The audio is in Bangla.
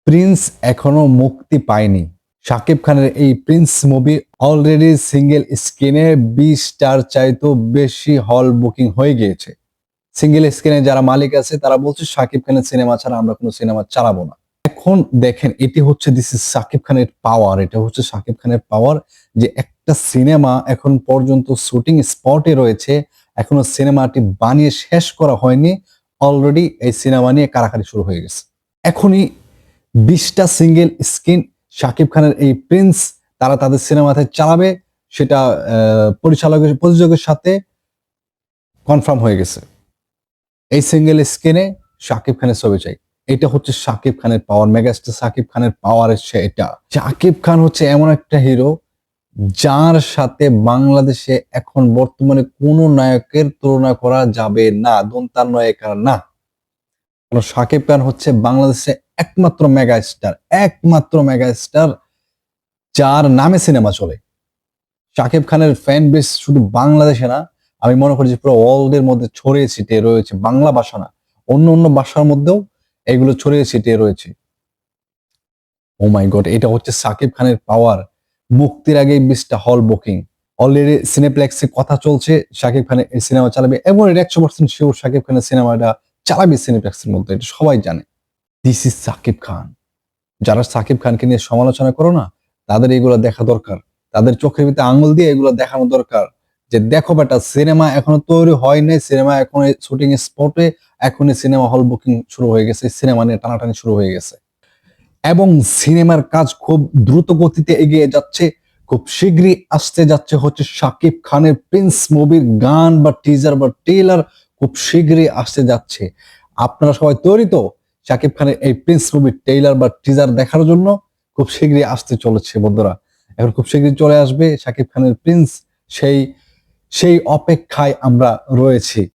প্রিন্স এখনো মুক্তি পায়নি। শাকিব খানের এই প্রিন্স মুভি অলরেডি সিঙ্গেল স্ক্রিনে 20টার চাইতেও বেশি হল বুকিং হয়ে গিয়েছে। সিঙ্গেল স্ক্রিনে যারা মালিক আছে তারা বলছে শাকিব খানের সিনেমা ছাড়া আমরা কোনো সিনেমা চালাবো না। এখন দেখেন, এটি হচ্ছে দিস ইজ শাকিব খানের পাওয়ার। এটা হচ্ছে শাকিব খানের পাওয়ার যে একটা সিনেমা এখন পর্যন্ত শুটিং স্পটে রয়েছে, এখনো সিনেমাটি বানিয়ে শেষ করা হয়নি, অলরেডি এই সিনেমা নিয়ে কারাকারি শুরু হয়ে গেছে। এখনই 20টা সিঙ্গেল স্ক্রিন শাকিব খানের এই প্রিন্স তারা তাদের সিনেমাতে চালাবে, সেটা প্রযোজকের সাথে কনফার্ম হয়ে গেছে। এই সিঙ্গেল স্ক্রিনে শাকিব খানের ছবি চাই। এটা হচ্ছে শাকিব খানের পাওয়ার, মেগাস্টার শাকিব খানের পাওয়ার হচ্ছে এটা। শাকিব খান হচ্ছে এমন একটা হিরো যার সাথে বাংলাদেশে এখন বর্তমানে কোনো নায়কের তুলনা করা যাবে না, দন্তার নায়িকা না। কারণ শাকিব খান হচ্ছে বাংলাদেশে একমাত্র মেগা স্টার যার নামে সিনেমা চলে। শাকিব খানের ফ্যান বেস শুধু বাংলাদেশে না, আমি মনে করি যে পুরো ওয়ার্ল্ডের মধ্যে ছড়িয়ে ছিটিয়ে রয়েছে। বাংলা ভাষা না, অন্য ভাষার মধ্যেও এগুলো ছড়িয়ে ছিটিয়ে রয়েছে। ও মাই গড, এটা হচ্ছে শাকিব খানের পাওয়ার। মুক্তির আগে 20টা হল বুকিং অলরেডি সিনেপ্লেক্সে কথা চলছে, শাকিব খানের এই সিনেমা চালাবে এবং এটা 100% শিওর শাকিব খানের সিনেমাটা চালাবে সিনেপ্লেক্সের মধ্যে, এটা সবাই জানে। This is Shakib Khan. যারা শাকিব খানকে নিয়ে সমালোচনা করো না, তাদের এগুলো দেখা দরকার। তাদের চোখের ভিতরে আঙুল দিয়ে এগুলো দেখানো দরকার যে দেখো বেটা, সিনেমা এখনো তৈরি হয় নাই, সিনেমা এখন শুটিং স্পটে, এখনই সিনেমা হল বুকিং শুরু হয়ে গেছে, সিনেমা নিয়ে টানাটানি শুরু হয়ে গেছে এবং সিনেমার কাজ খুব দ্রুত গতিতে এগিয়ে যাচ্ছে। খুব শীঘ্রই আসতে যাচ্ছে হচ্ছে শাকিব খানের প্রিন্স মুভির গান বা টিজার বা ট্রেলার, খুব শীঘ্রই আসতে যাচ্ছে। আপনারা সবাই তৈরি তো শাকিব খানের এই প্রিন্স মুভির ট্রেলার বা টিজার দেখার জন্য? খুব শীঘ্রই আসতে চলেছে বন্ধুরা, এখন খুব শীঘ্রই চলে আসবে শাকিব খানের প্রিন্স। সেই সেই অপেক্ষায় আমরা রয়েছি।